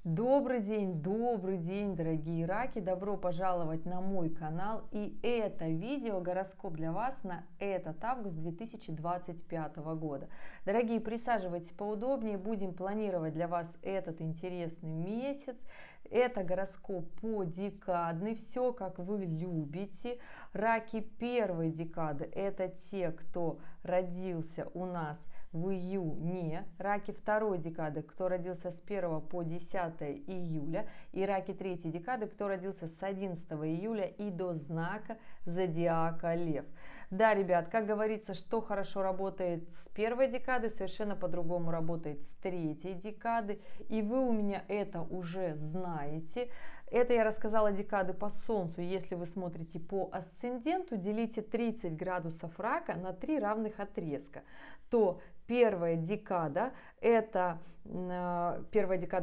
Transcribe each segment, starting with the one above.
Добрый день, дорогие раки! Добро пожаловать на мой канал. И это видео гороскоп для вас на этот август 2025 года. Дорогие, присаживайтесь поудобнее, будем планировать для вас этот интересный месяц. Это гороскоп по декадный, все как вы любите. Раки первой декады — это те, кто родился у нас в июне, раки второй декады, кто родился с 1 по 10 июля, и раки третьей декады, кто родился с 11 июля и до знака зодиака Лев. Да, ребят, как говорится, что хорошо работает с первой декады, совершенно по-другому работает с третьей декады, и вы у меня это уже знаете. Это я рассказала декады по Солнцу. Если вы смотрите по асценденту, делите 30 градусов рака на 3 равных отрезка, то первая декада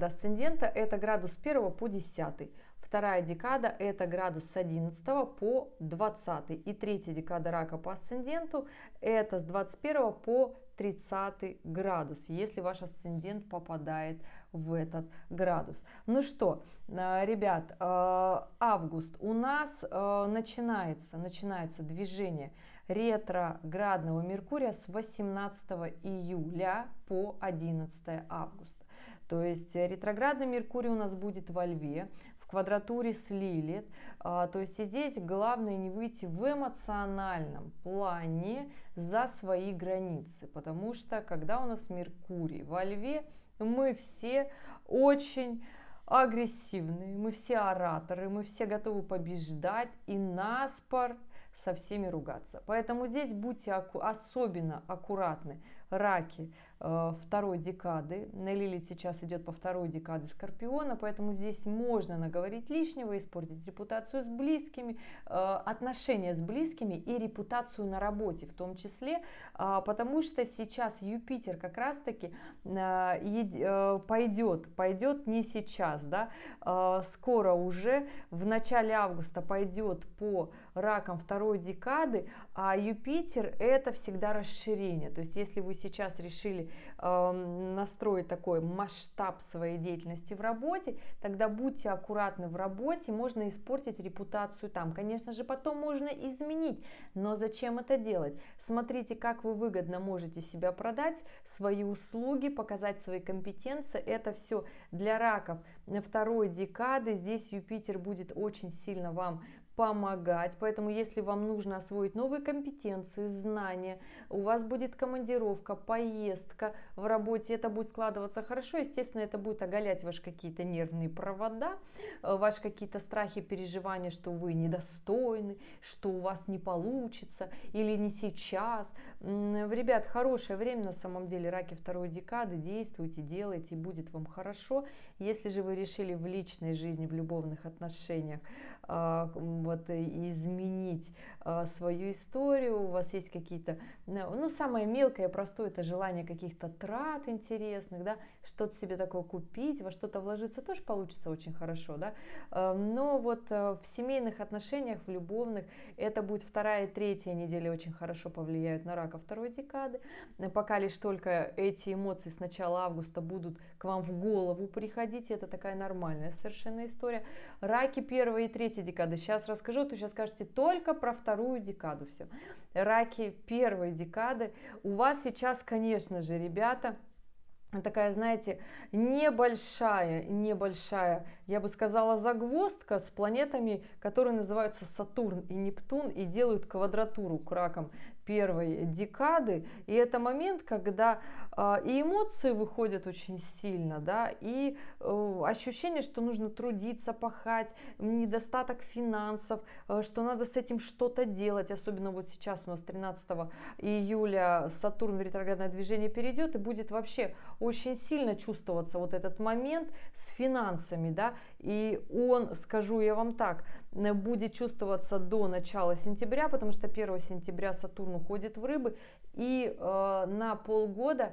асцендента — это градус с 1 по 10. Вторая декада — это градус с 11 по 20. И третья декада рака по асценденту — это с 21 по 30 градус, если ваш асцендент попадает в этот градус. Ну что, ребят, август у нас начинается движение ретроградного Меркурия с 18 июля по 11 августа. То есть ретроградный Меркурий у нас будет во Льве, в квадратуре с Лилит. То есть и здесь главное не выйти в эмоциональном плане за свои границы, потому что когда у нас Меркурий во Льве, мы все очень агрессивные, мы все ораторы, мы все готовы побеждать и наспор со всеми ругаться. Поэтому здесь будьте особенно аккуратны, раки второй декады. Лилит сейчас идет по второй декаде Скорпиона, поэтому здесь можно наговорить лишнего, испортить репутацию с близкими, отношения с близкими и репутацию на работе в том числе, потому что сейчас Юпитер как раз-таки пойдет не сейчас, да, скоро уже в начале августа пойдет по ракам второй декады, а Юпитер — это всегда расширение. То есть если вы сейчас решили настроить такой масштаб своей деятельности в работе, тогда будьте аккуратны в работе, можно испортить репутацию там. Конечно же, потом можно изменить, но зачем это делать? Смотрите, как вы выгодно можете себя продать, свои услуги, показать свои компетенции. Это все для раков второй декады. Здесь Юпитер будет очень сильно вам помогать, поэтому если вам нужно освоить новые компетенции, знания, у вас будет командировка, поездка в работе, это будет складываться хорошо, естественно, это будет оголять ваши какие-то нервные провода, ваши какие-то страхи, переживания, что вы недостойны, что у вас не получится или не сейчас. Ребят, хорошее время на самом деле, раки второй декады, действуйте, делайте, будет вам хорошо. Если же вы решили в личной жизни, в любовных отношениях изменить свою историю, у вас есть какие-то, самое мелкое, простое — это желание каких-то трат интересных, да, что-то себе такое купить, во что-то вложиться, тоже получится очень хорошо, да, но вот в семейных отношениях, в любовных, это будет вторая и третья неделя очень хорошо повлияют на рака второй декады, пока лишь только эти эмоции с начала августа будут к вам в голову приходить, это такая нормальная совершенно история. Раки первой и третьей декады, сейчас расскажу, то сейчас скажете только про вторую декаду все. Раки первой декады, у вас сейчас, конечно же, ребята, такая, знаете, небольшая, я бы сказала, загвоздка с планетами, которые называются Сатурн и Нептун и делают квадратуру к ракам первой декады. И это момент, когда и эмоции выходят очень сильно, да, и ощущение, что нужно трудиться, пахать, недостаток финансов, что надо с этим что-то делать. Особенно вот сейчас у нас 13 июля Сатурн в ретроградное движение перейдет, и будет вообще очень сильно чувствоваться вот этот момент с финансами, да, и он, скажу я вам так, будет чувствоваться до начала сентября, потому что 1 сентября Сатурн уходит в Рыбы и на полгода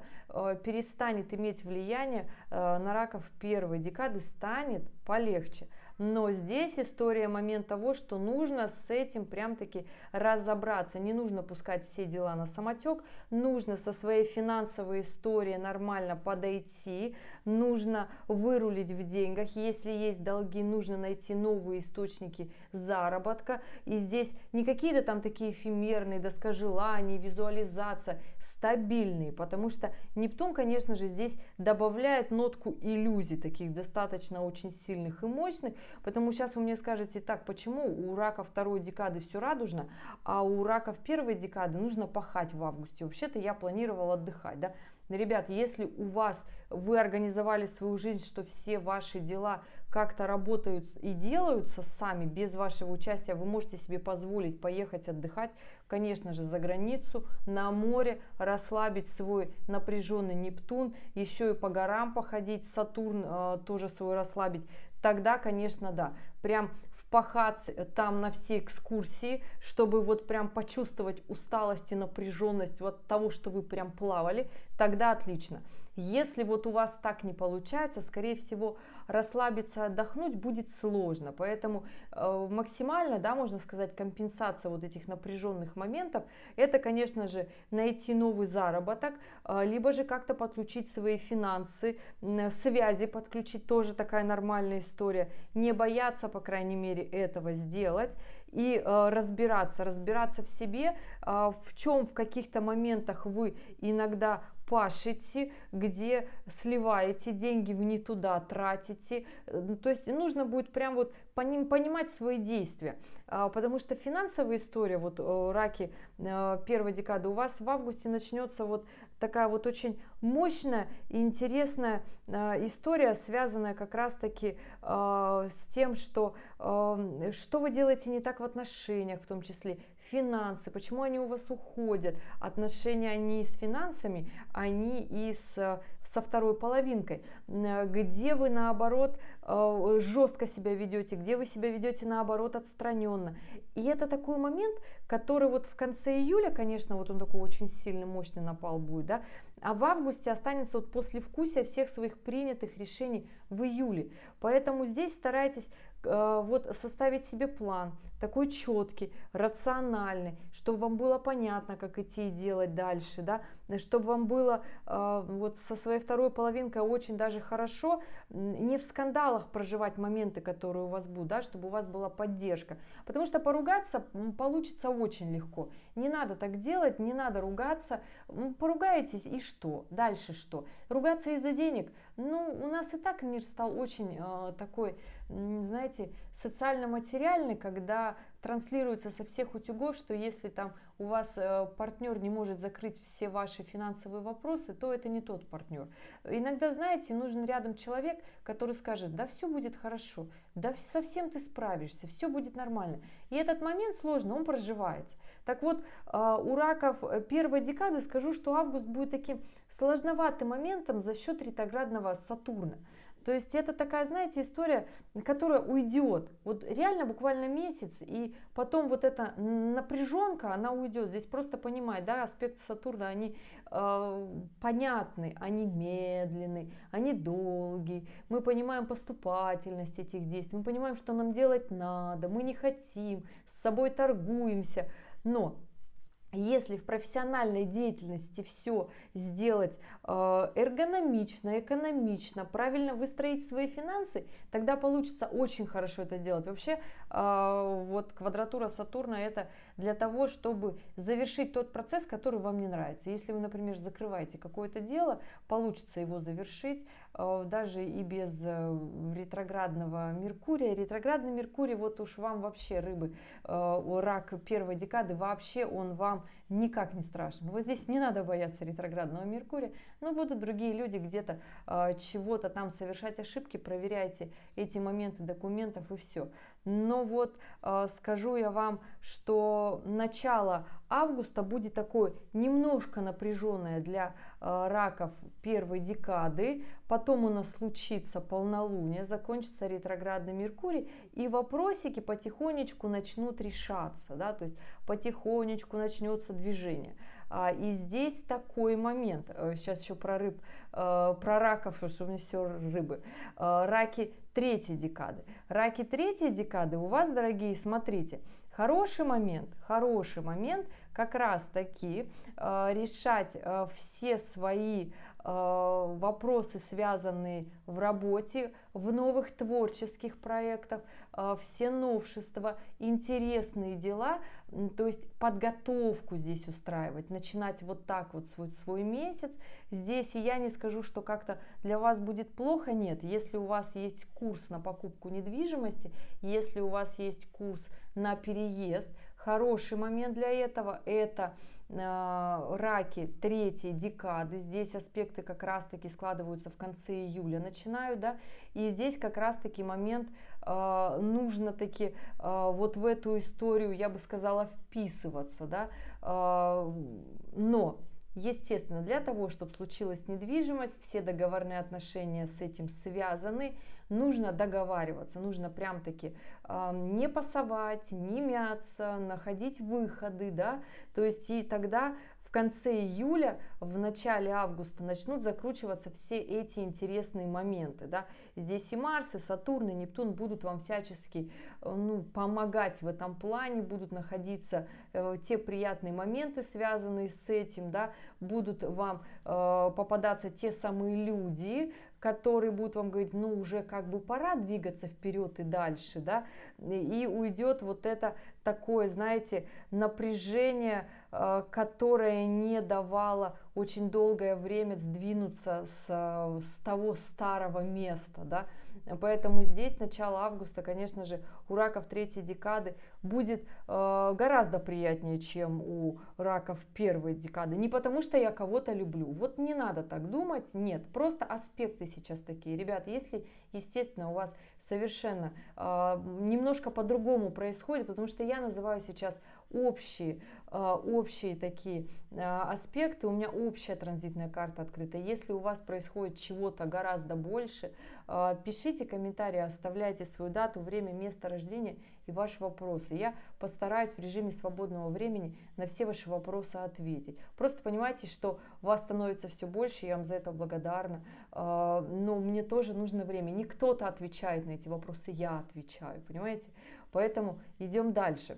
перестанет иметь влияние на раков первой декады, станет полегче. Но здесь история, момент того, что нужно с этим прям-таки разобраться. Не нужно пускать все дела на самотек, нужно со своей финансовой историей нормально подойти, нужно вырулить в деньгах. Если есть долги, нужно найти новые источники заработка. И здесь не какие-то там такие эфемерные, доска желаний, визуализация, стабильные, потому что Нептун, конечно же, здесь добавляет нотку иллюзий, таких достаточно очень сильных и мощных, потому сейчас вы мне скажете, так, почему у рака второй декады все радужно, а у раков первой декады нужно пахать в августе? Вообще-то я планировала отдыхать, да? Ребят, если у вас, вы организовали свою жизнь, что все ваши дела как-то работают и делаются сами, без вашего участия, вы можете себе позволить поехать отдыхать, конечно же, за границу, на море, расслабить свой напряженный Нептун, еще и по горам походить, Сатурн тоже свой расслабить, тогда, конечно, да, прям впахать там на все экскурсии, чтобы вот прям почувствовать усталость и напряженность вот того, что вы прям плавали, тогда отлично. Если вот у вас так не получается, скорее всего, расслабиться, отдохнуть будет сложно. Поэтому максимально, да, можно сказать, компенсация вот этих напряженных моментов, это, конечно же, найти новый заработок, либо же как-то подключить свои финансы, связи подключить, тоже такая нормальная история. Не бояться, по крайней мере, этого сделать. И разбираться в себе, в чем в каких-то моментах вы иногда пашете, где сливаете деньги, вы не туда тратите. То есть нужно будет прям вот понимать свои действия. Потому что финансовая история, вот раки первой декады, у вас в августе начнется вот такая вот очень мощная и интересная история, связанная как раз-таки с тем, что вы делаете не так в отношениях, в том числе финансы, почему они у вас уходят, отношения они с финансами, они и со второй половинкой, где вы наоборот жестко себя ведете, где вы себя ведете наоборот отстраненно. И это такой момент, который вот в конце июля, конечно, вот он такой очень сильный, мощный напал будет, да, а в августе останется вот послевкусие всех своих принятых решений в июле. Поэтому здесь старайтесь вот составить себе план, такой четкий, рациональный, чтобы вам было понятно, как идти и делать дальше, да, чтобы вам было вот со своей второй половинкой очень даже хорошо, не в скандалах проживать моменты, которые у вас будут, да, чтобы у вас была поддержка, потому что поругаться получится очень легко, не надо так делать, не надо ругаться, поругаетесь и что, дальше что, ругаться из-за денег, ну, у нас и так мир стал очень такой, знаете, социально-материальный, когда транслируется со всех утюгов, что если там у вас партнер не может закрыть все ваши финансовые вопросы, то это не тот партнер. Иногда, знаете, нужен рядом человек, который скажет, да все будет хорошо, да совсем ты справишься, все будет нормально. И этот момент сложный, он проживается. Так вот, у раков первой декады скажу, что август будет таким сложноватым моментом за счет ретроградного Сатурна. То есть это такая, знаете, история, которая уйдет. Вот реально буквально месяц, и потом вот эта напряженка, она уйдет. Здесь просто понимать, да, аспекты Сатурна, они понятны, они медленны, они долгие. Мы понимаем поступательность этих действий, мы понимаем, что нам делать надо, мы не хотим, с собой торгуемся. Но если в профессиональной деятельности все сделать эргономично, экономично, правильно выстроить свои финансы, тогда получится очень хорошо это сделать. Вообще, вот квадратура Сатурна это для того, чтобы завершить тот процесс, который вам не нравится. Если вы, например, закрываете какое-то дело, получится его завершить, даже и без ретроградного Меркурия. Ретроградный Меркурий, вот уж вам вообще, рыбы, рак первой декады, вообще он вам никак не страшен. Вот здесь не надо бояться ретроградного Меркурия, но будут другие люди где-то чего-то там совершать ошибки, проверяйте эти моменты документов и все. Но вот скажу я вам, что начало августа будет такое немножко напряженное для раков первой декады, потом у нас случится полнолуние, закончится ретроградный Меркурий, и вопросики потихонечку начнут решаться, да, то есть потихонечку начнется движение. И здесь такой момент, сейчас еще про рыб, про раков, что у меня все рыбы, раки третьей декады. Раки третьей декады у вас, дорогие, смотрите, хороший момент как раз таки решать все свои вопросы, связанные в работе, в новых творческих проектах, все новшества, интересные дела, то есть подготовку здесь устраивать, начинать вот так вот свой месяц. Здесь и я не скажу, что как-то для вас будет плохо, нет. Если у вас есть курс на покупку недвижимости, если у вас есть курс на переезд, хороший момент для этого – это раки третьей декады. Здесь аспекты как раз-таки складываются в конце июля, начинают, да, и здесь как раз-таки момент нужно таки вот в эту историю, я бы сказала, вписываться, да, но естественно, для того, чтобы случилась недвижимость, все договорные отношения с этим связаны, нужно договариваться, нужно прям-таки не пасовать, не мяться, находить выходы, да, то есть и тогда в конце июля, в начале августа начнут закручиваться все эти интересные моменты, да, здесь и Марс, и Сатурн, и Нептун будут вам всячески, помогать в этом плане, будут находиться те приятные моменты, связанные с этим, да, будут вам попадаться те самые люди, которые будут вам говорить, уже как бы пора двигаться вперед и дальше, да, и уйдет вот это такое, знаете, напряжение, которое не давало очень долгое время сдвинуться с того старого места, да. Поэтому здесь начало августа, конечно же, у раков третьей декады будет гораздо приятнее, чем у раков первой декады. Не потому что я кого-то люблю, вот не надо так думать, нет, просто аспекты сейчас такие. Ребят, если, естественно, у вас совершенно немножко по-другому происходит, потому что я называю сейчас общие такие аспекты, у меня общая транзитная карта открыта. Если у вас происходит чего-то гораздо больше, пишите комментарии, оставляйте свою дату, время, место рождения и ваши вопросы. Я постараюсь в режиме свободного времени на все ваши вопросы ответить. Просто понимайте, что вас становится все больше, я вам за это благодарна, но мне тоже нужно время. Не кто-то отвечает на эти вопросы, я отвечаю, понимаете? Поэтому идем дальше.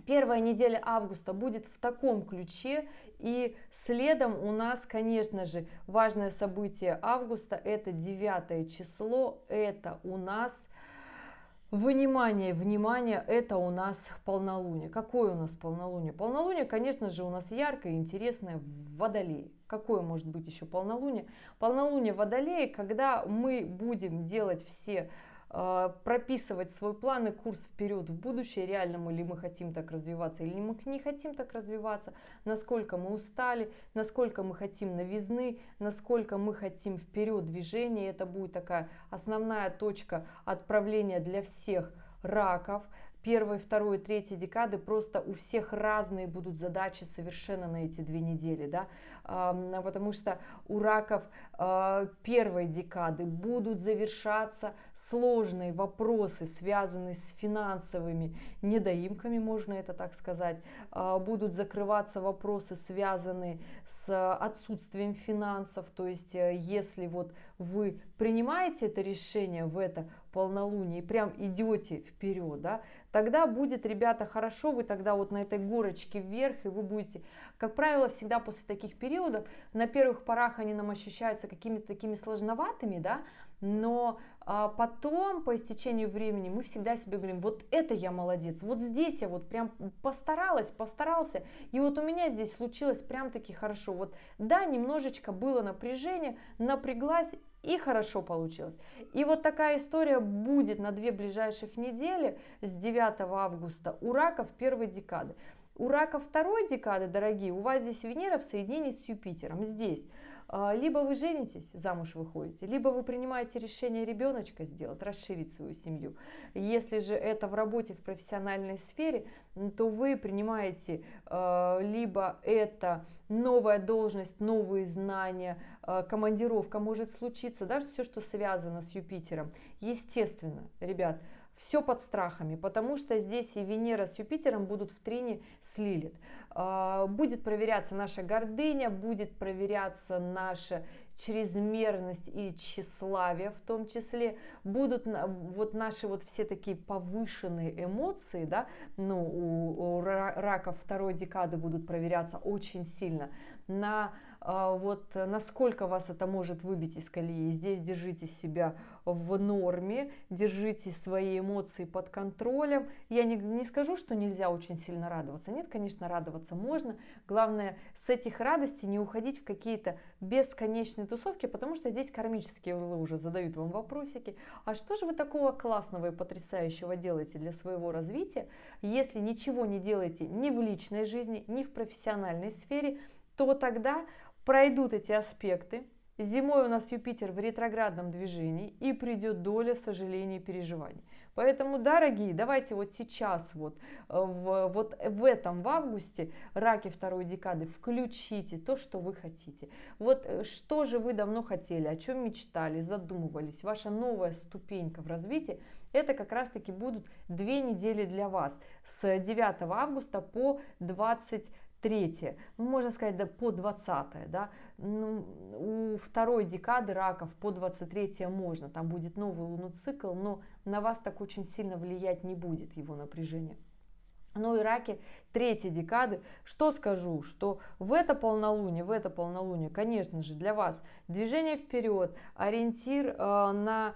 Первая неделя августа будет в таком ключе, и следом у нас, конечно же, важное событие августа, это 9 число, это у нас, внимание, это у нас полнолуние. Какое у нас полнолуние? Полнолуние, конечно же, у нас яркое, интересное в Водолее. Какое может быть еще полнолуние? Полнолуние в Водолее, когда мы будем делать все, прописывать свой план и курс вперед в будущее, реально мы ли мы хотим так развиваться или мы не хотим так развиваться, насколько мы устали, насколько мы хотим новизны, насколько мы хотим вперед движения. Это будет такая основная точка отправления для всех раков. Первой, второй, третьей декады просто у всех разные будут задачи совершенно на эти 2 недели, да, потому что у раков первой декады будут завершаться сложные вопросы, связанные с финансовыми недоимками, можно это так сказать, будут закрываться вопросы, связанные с отсутствием финансов, то есть если вот вы принимаете это решение в это полнолуние и прям идете вперед, да, тогда будет, ребята, хорошо, вы тогда вот на этой горочке вверх, и вы будете, как правило, всегда после таких периодов, на первых порах они нам ощущаются какими-то такими сложноватыми, да, но потом, по истечению времени, мы всегда себе говорим, вот это я молодец, вот здесь я вот прям постарался, и вот у меня здесь случилось прям таки хорошо. Вот да, немножечко было напряжение, напряглась, и хорошо получилось. И вот такая история будет на 2 ближайших недели с 9 августа у раков первой декады. У раков второй декады, дорогие, у вас здесь Венера в соединении с Юпитером. Здесь либо вы женитесь, замуж выходите, либо вы принимаете решение ребеночка сделать, расширить свою семью. Если же это в работе, в профессиональной сфере, то вы принимаете либо это новая должность, новые знания, командировка может случиться, да, все, что связано с Юпитером. Естественно, ребят, все под страхами, потому что здесь и Венера с Юпитером будут в трине с Лилит. Будет проверяться наша гордыня, будет проверяться наша чрезмерность и тщеславие, в том числе будут вот наши вот все такие повышенные эмоции, да, ну, у раков второй декады будут проверяться очень сильно на вот насколько вас это может выбить из колеи. Здесь держите себя в норме, держите свои эмоции под контролем. Я не скажу, что нельзя очень сильно радоваться. Нет, конечно, радоваться можно. Главное, с этих радостей не уходить в какие-то бесконечные тусовки, потому что здесь кармические урлы уже задают вам вопросики. А что же вы такого классного и потрясающего делаете для своего развития, если ничего не делаете ни в личной жизни, ни в профессиональной сфере, то тогда пройдут эти аспекты. Зимой у нас Юпитер в ретроградном движении, и придет доля сожалений и переживаний. Поэтому, дорогие, давайте вот сейчас, вот в этом, в августе, раки второй декады, включите то, что вы хотите. Вот что же вы давно хотели, о чем мечтали, задумывались. Ваша новая ступенька в развитии, это как раз-таки будут 2 недели для вас. С 9 августа по 23, ну, можно сказать, да, по 20, да, ну, у второй декады раков по 23 можно, там будет новый лунный цикл, но на вас так очень сильно влиять не будет его напряжение. Ну и раки третьей декады, что скажу, что в это полнолуние, конечно же, для вас движение вперед, ориентир на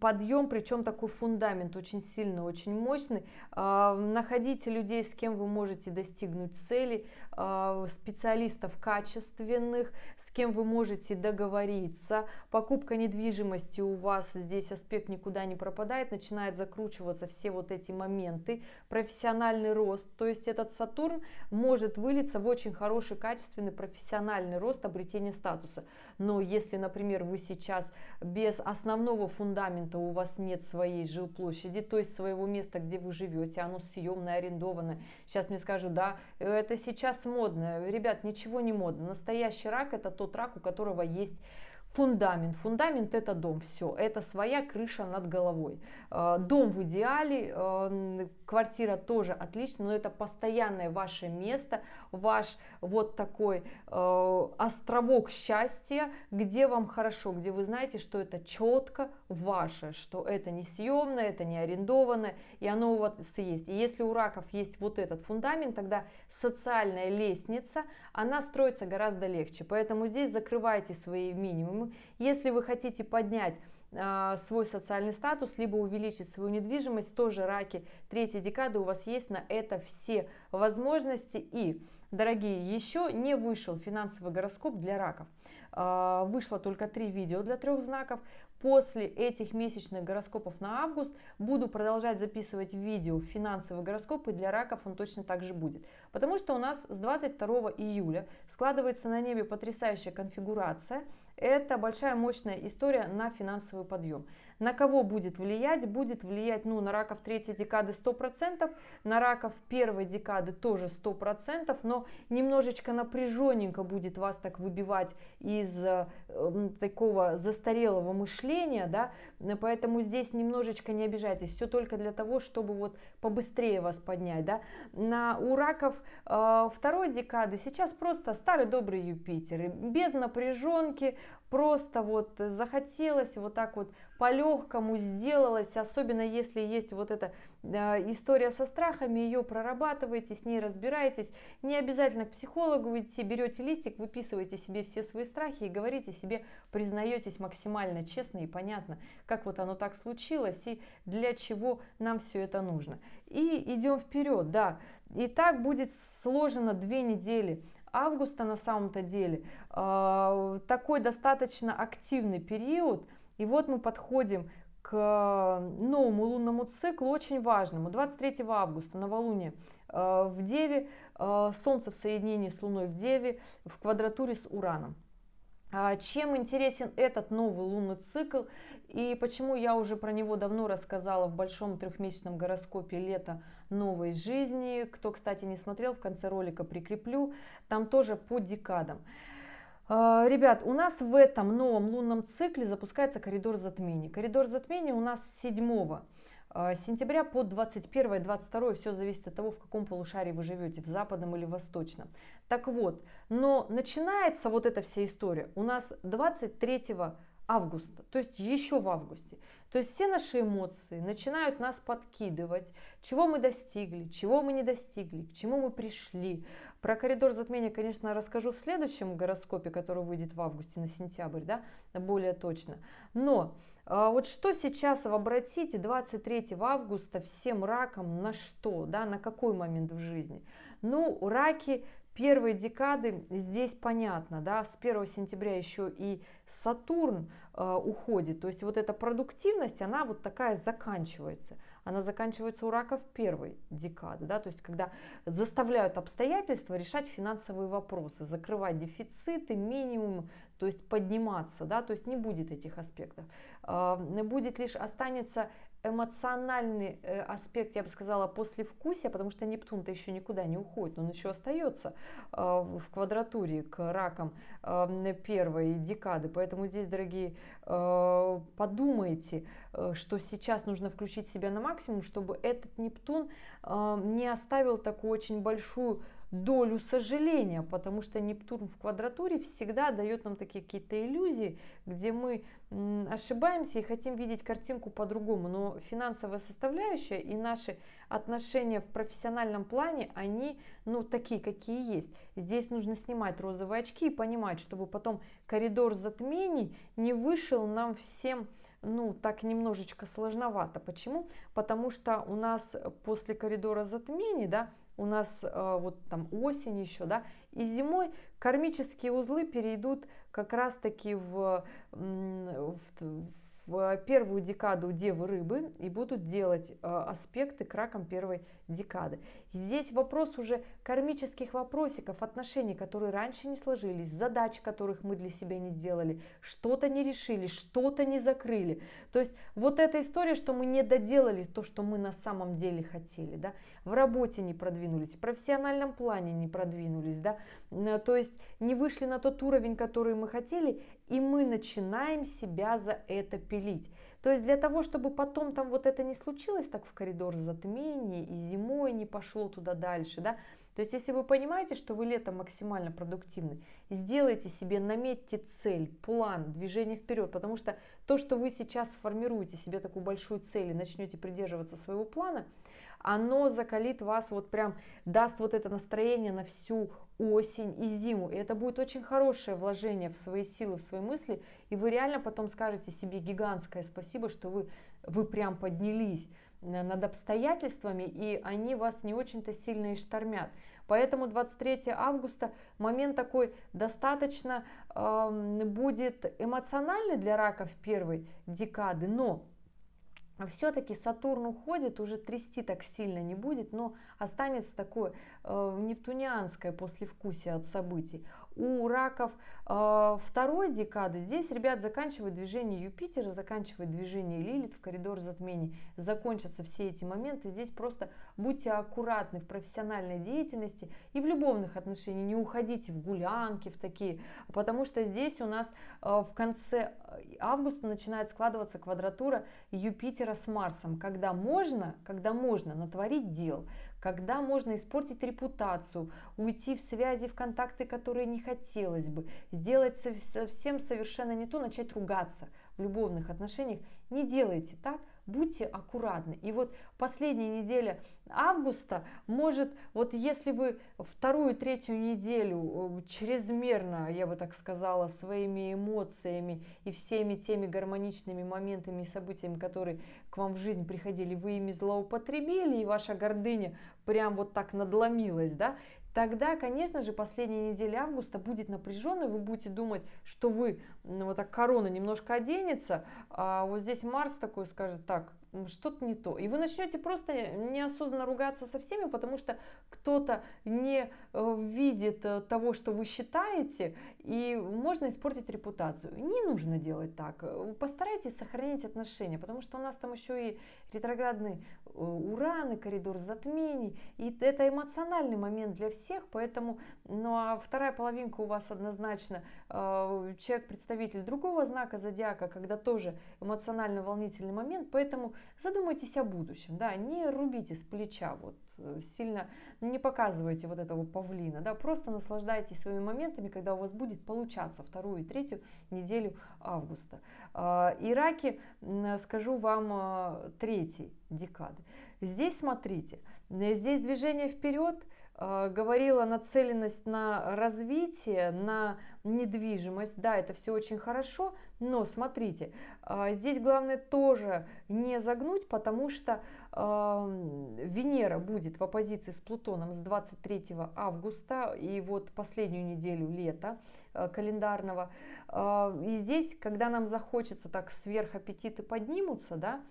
подъем, причем такой фундамент очень сильный, очень мощный. Находите людей, с кем вы можете достигнуть целей, специалистов качественных, с кем вы можете договориться. Покупка недвижимости у вас здесь аспект никуда не пропадает, начинает закручиваться все вот эти моменты, профессиональный рост, то есть этот Сатурн может вылиться в очень хороший, качественный профессиональный рост, обретение статуса. Но если, например, вы сейчас без основного фундамента, у вас нет своей жилплощади, то есть своего места, где вы живете, оно съемное, арендованное. Сейчас мне скажут, да, это сейчас модно. Ребят, ничего не модно. Настоящий рак — это тот рак, у которого есть фундамент. Фундамент — это дом, все, это своя крыша над головой. Дом в идеале, квартира тоже отлично, но это постоянное ваше место, ваш вот такой островок счастья, где вам хорошо, где вы знаете, что это четко ваше, что это не съемное, это не арендованное, и оно у вас есть. И если у раков есть вот этот фундамент, тогда социальная лестница, она строится гораздо легче. Поэтому здесь закрывайте свои минимумы. Если вы хотите поднять свой социальный статус, либо увеличить свою недвижимость, тоже раки третьей декады, у вас есть на это все возможности. И, дорогие, еще не вышел финансовый гороскоп для раков. Вышло только 3 видео для 3 знаков. После этих месячных гороскопов на август буду продолжать записывать видео финансовый гороскоп, и для раков он точно так же будет. Потому что у нас с 22 июля складывается на небе потрясающая конфигурация. Это большая мощная история на финансовый подъем. На кого будет влиять? Будет влиять, ну, на раков третьей декады 100%, на раков первой декады тоже 100%, но немножечко напряженненько будет вас так выбивать из такого застарелого мышления, да, поэтому здесь немножечко не обижайтесь, все только для того, чтобы вот побыстрее вас поднять, да. У раков второй декады сейчас просто старый добрый Юпитер, без напряженки, просто вот захотелось вот так вот по-легкому сделалось, особенно если есть вот эта история со страхами, ее прорабатываете, с ней разбираетесь, не обязательно к психологу идти, берете листик, выписываете себе все свои страхи и говорите себе, признаетесь максимально честно и понятно, как вот оно так случилось и для чего нам все это нужно. И идем вперед, да, и так будет сложено 2 недели августа на самом-то деле, такой достаточно активный период. И вот мы подходим к новому лунному циклу, очень важному. 23 августа новолуние в Деве, Солнце в соединении с Луной в Деве, в квадратуре с Ураном. Чем интересен этот новый лунный цикл и почему я уже про него давно рассказала в большом 3-месячном гороскопе «Лето новой жизни». Кто, кстати, не смотрел, в конце ролика прикреплю, там тоже по декадам. Ребят, у нас в этом новом лунном цикле запускается коридор затмений. Коридор затмений у нас с 7 сентября по 21-22, все зависит от того, в каком полушарии вы живете, в западном или восточном. Так вот, но начинается вот эта вся история у нас 23 августа, то есть еще в августе. То есть все наши эмоции начинают нас подкидывать, чего мы достигли, чего мы не достигли, к чему мы пришли. Про коридор затмения, конечно, расскажу в следующем гороскопе, который выйдет в августе на сентябрь, да, более точно. Но вот что сейчас обратите 23 августа всем ракам на что, да, на какой момент в жизни? Ну, раки первой декады здесь понятно, да, с 1 сентября еще и Сатурн уходит, то есть вот эта продуктивность, она вот такая заканчивается. Она заканчивается у раков первой декады, да, то есть когда заставляют обстоятельства решать финансовые вопросы, закрывать дефициты, минимум, то есть подниматься, да, то есть не будет этих аспектов. Будет лишь останется эмоциональный аспект, я бы сказала, послевкусия, потому что Нептун-то еще никуда не уходит, он еще остается в квадратуре к ракам первой декады. Поэтому здесь, дорогие, подумайте, что сейчас нужно включить себя на максимум, чтобы этот Нептун не оставил такую очень большую долю сожаления, потому что Нептун в квадратуре всегда дает нам такие какие-то иллюзии, где мы ошибаемся и хотим видеть картинку по-другому, но финансовая составляющая и наши отношения в профессиональном плане, они, ну, такие, какие есть. Здесь нужно снимать розовые очки и понимать, чтобы потом коридор затмений не вышел нам всем, ну, так немножечко сложновато. Почему? Потому что у нас после коридора затмений, да, у нас вот там осень еще, да, и зимой кармические узлы перейдут как раз-таки в первую декаду Девы Рыбы и будут делать аспекты к ракам первой декады. И здесь вопрос уже кармических вопросиков, отношений, которые раньше не сложились, задач, которых мы для себя не сделали, что-то не решили, что-то не закрыли. То есть вот эта история, что мы не доделали то, что мы на самом деле хотели, да, в работе не продвинулись, в профессиональном плане не продвинулись, да, то есть не вышли на тот уровень, который мы хотели, и мы начинаем себя за это пилить. То есть для того, чтобы потом там вот это не случилось, так в коридор затмений и зимой не пошло туда дальше, да, то есть если вы понимаете, что вы летом максимально продуктивны, сделайте себе, наметьте цель, план, движение вперед, потому что то, что вы сейчас сформируете себе такую большую цель и начнете придерживаться своего плана, оно закалит вас, вот прям даст вот это настроение на всю осень и зиму. И это будет очень хорошее вложение в свои силы, в свои мысли. И вы реально потом скажете себе гигантское спасибо, что вы прям поднялись над обстоятельствами, и они вас не очень-то сильно и штормят. Поэтому 23 августа момент такой достаточно будет эмоциональный для раков первой декады, но все-таки Сатурн уходит, уже трясти так сильно не будет, но останется такое нептунианское послевкусие от событий. У раков второй декады здесь, ребят, заканчивает движение Юпитера, заканчивает движение Лилит в коридор затмений, закончатся все эти моменты. Здесь просто будьте аккуратны в профессиональной деятельности и в любовных отношениях, не уходите в гулянки, в такие, потому что здесь у нас в конце августа начинает складываться квадратура Юпитера с Марсом, когда можно натворить дел, когда можно испортить репутацию, уйти в связи, в контакты, которые не хотелось бы, сделать совсем совершенно не то, начать ругаться в любовных отношениях. Не делайте так, будьте аккуратны. И вот последняя неделя августа может, вот если вы вторую, третью неделю чрезмерно, я бы так сказала, своими эмоциями и всеми теми гармоничными моментами и событиями, которые к вам в жизнь приходили, вы ими злоупотребили, и ваша гордыня прям вот так надломилась, да, тогда, конечно же, последняя неделя августа будет напряженной, вы будете думать, что вы, ну, вот так корона немножко оденется, а вот здесь Марс такой скажет, так, что-то не то. И вы начнете просто неосознанно ругаться со всеми, потому что кто-то не видит того, что вы считаете, и можно испортить репутацию. Не нужно делать так. Постарайтесь сохранить отношения, потому что у нас там еще и ретроградный Уран, и коридор затмений, и это эмоциональный момент для всех. всех, поэтому, ну а вторая половинка у вас однозначно человек-представитель другого знака зодиака, когда тоже эмоционально волнительный момент, поэтому задумайтесь о будущем, да, не рубите с плеча, вот сильно не показывайте вот этого павлина, да, просто наслаждайтесь своими моментами, когда у вас будет получаться вторую и третью неделю августа. И раки, скажу вам, третьей декады. Здесь смотрите, здесь движение вперед, говорила нацеленность на развитие, на недвижимость. Да, это все очень хорошо, но смотрите, здесь главное тоже не загнуть, потому что Венера будет в оппозиции с Плутоном с 23 августа и вот последнюю неделю лета календарного. И здесь, когда нам захочется, так сверхаппетиты поднимутся, да,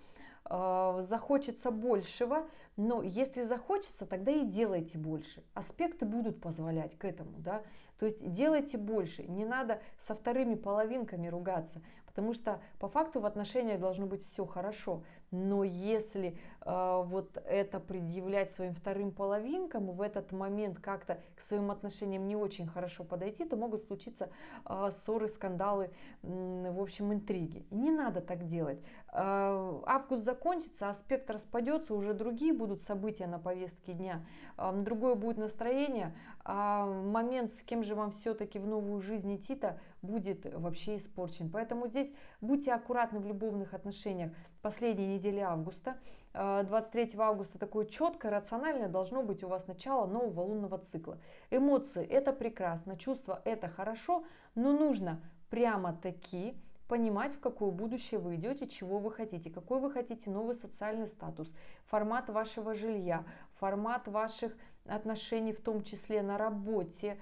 захочется большего, но если захочется, тогда и делайте больше. Аспекты будут позволять к этому, да, то есть делайте больше, не надо со вторыми половинками ругаться, потому что по факту в отношениях должно быть все хорошо, но если вот это предъявлять своим вторым половинкам, в этот момент как-то к своим отношениям не очень хорошо подойти, то могут случиться ссоры, скандалы, в общем, интриги. Не надо так делать. Август закончится, аспект распадется, уже другие будут события на повестке дня, другое будет настроение, а момент, с кем же вам все-таки в новую жизнь идти-то, будет вообще испорчен. Поэтому здесь будьте аккуратны в любовных отношениях последней недели августа. 23 августа такое четкое, рациональное должно быть у вас начало нового лунного цикла. Эмоции – это прекрасно, чувства – это хорошо, но нужно прямо-таки понимать, в какое будущее вы идете, чего вы хотите, какой вы хотите новый социальный статус, формат вашего жилья, формат ваших отношений, в том числе на работе.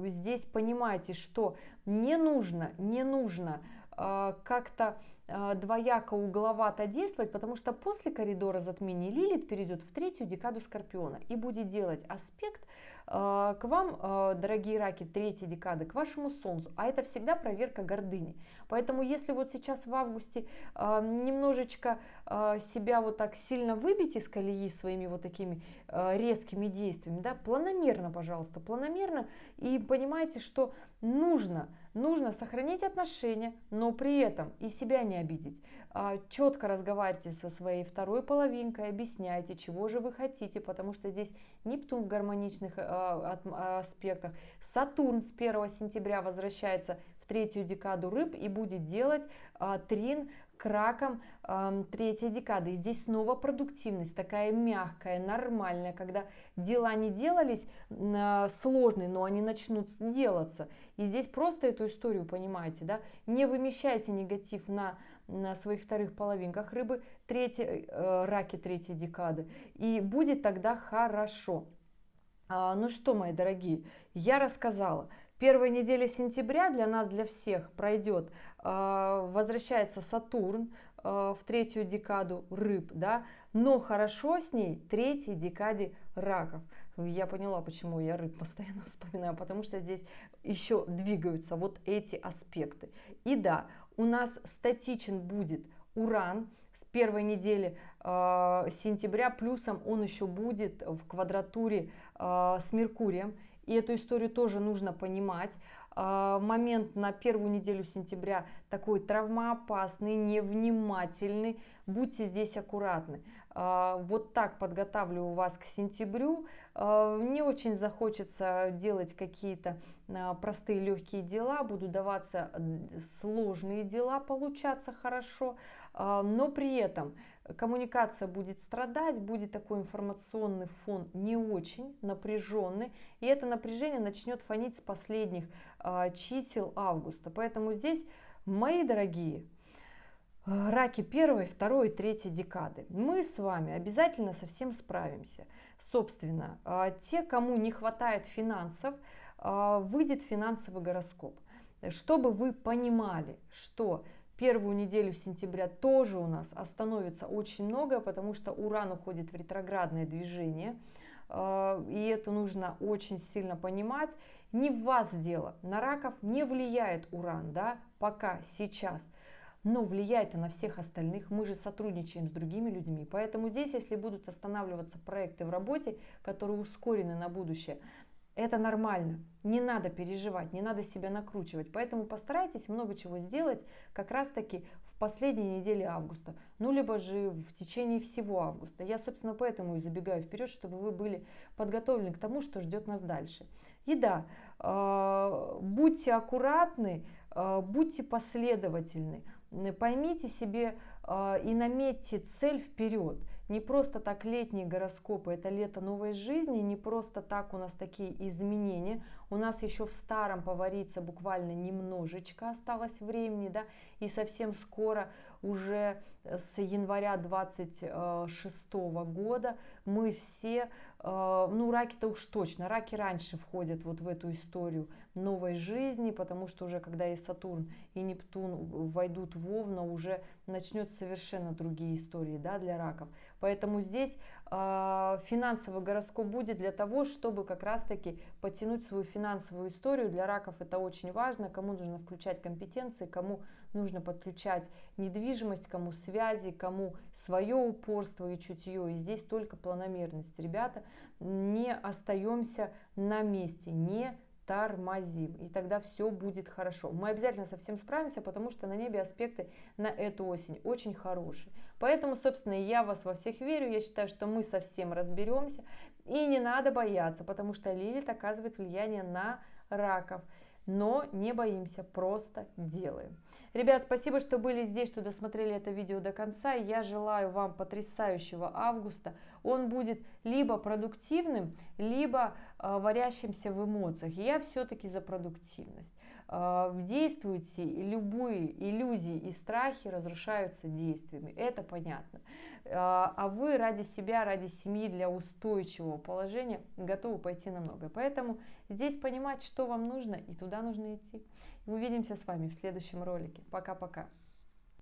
Здесь понимаете, что не нужно как-то двояко угловато действовать, потому что после коридора затмений Лилит перейдет в третью декаду Скорпиона и будет делать аспект к вам, дорогие раки, третьей декады, к вашему Солнцу, а это всегда проверка гордыни. Поэтому если вот сейчас в августе немножечко себя вот так сильно выбить из колеи своими вот такими резкими действиями, да, планомерно, пожалуйста, планомерно, и понимаете, что нужно сохранить отношения, но при этом и себя не обидеть. Четко разговаривайте со своей второй половинкой, объясняйте, чего же вы хотите, потому что здесь Нептун в гармоничных аспектах. Сатурн с 1 сентября возвращается в третью декаду рыб и будет делать трин к ракам третьей декады. И здесь снова продуктивность, такая мягкая, нормальная, когда дела не делались сложные, но они начнут делаться. И здесь просто эту историю понимаете, да? Не вымещайте негатив на своих вторых половинках рыбы, раки третьей декады. И будет тогда хорошо. Ну что, мои дорогие, я рассказала. Первая неделя сентября для нас, для всех пройдет, возвращается Сатурн в третью декаду рыб, да, но хорошо с ней третьей декаде раков. Я поняла, почему я рыб постоянно вспоминаю, потому что здесь еще двигаются вот эти аспекты. И да, у нас статичен будет Уран с первой недели сентября, плюсом он еще будет в квадратуре с Меркурием. И эту историю тоже нужно понимать. Момент на первую неделю сентября такой травмоопасный, невнимательный. Будьте здесь аккуратны. Вот так подготавливаю вас к сентябрю. Не очень захочется делать какие-то простые легкие дела. Будут даваться сложные дела, получаться хорошо. Но при этом коммуникация будет страдать, будет такой информационный фон не очень напряженный, и это напряжение начнет фонить с последних чисел августа. Поэтому здесь, мои дорогие раки 1, 2, 3 декады, мы с вами обязательно со всем справимся. Собственно, те, кому не хватает финансов, выйдет финансовый гороскоп. Чтобы вы понимали, что первую неделю сентября тоже у нас остановится очень многое, потому что Уран уходит в ретроградное движение, и это нужно очень сильно понимать. Не в вас дело, на раков не влияет Уран, да, пока, сейчас, но влияет и на всех остальных. Мы же сотрудничаем с другими людьми, поэтому здесь, если будут останавливаться проекты в работе, которые ускорены на будущее, Это нормально, не надо переживать, не надо себя накручивать. Поэтому постарайтесь много чего сделать как раз-таки в последней неделе августа, ну либо же в течение всего августа. Я, собственно, поэтому и забегаю вперед, чтобы вы были подготовлены к тому, что ждет нас дальше. И да, будьте аккуратны, будьте последовательны, поймите себе и наметьте цель вперед. Не просто так летние гороскопы, это лето новой жизни, не просто так у нас такие изменения. У нас еще в старом повариться буквально немножечко осталось времени, да, и совсем скоро, уже с января 26 года, мы все, ну раки-то уж точно, раки раньше входят вот в эту историю новой жизни, потому что уже когда и Сатурн, и Нептун войдут в Овна, уже начнется совершенно другие истории, да, для раков. Поэтому здесь финансовый гороскоп будет для того, чтобы как раз-таки потянуть свою финансовую историю. Для раков это очень важно, кому нужно включать компетенции, кому нужно подключать недвижимость, кому связи, кому свое упорство и чутье. И здесь только планомерность. Ребята, не остаемся на месте, не тормозим, и тогда все будет хорошо. Мы обязательно со всем справимся, потому что на небе аспекты на эту осень очень хорошие. Поэтому, собственно, я вас во всех верю, я считаю, что мы со всем разберемся, и не надо бояться, потому что Лилит оказывает влияние на раков. Но не боимся, просто делаем. Ребят, спасибо, что были здесь, что досмотрели это видео до конца. Я желаю вам потрясающего августа. Он будет либо продуктивным, либо варящимся в эмоциях. Я все-таки за продуктивность. Действуйте, любые иллюзии и страхи разрушаются действиями. Это понятно. А вы ради себя, ради семьи, для устойчивого положения готовы пойти на многое. Поэтому здесь понимать, что вам нужно, и туда нужно идти. Увидимся с вами в следующем ролике. Пока-пока.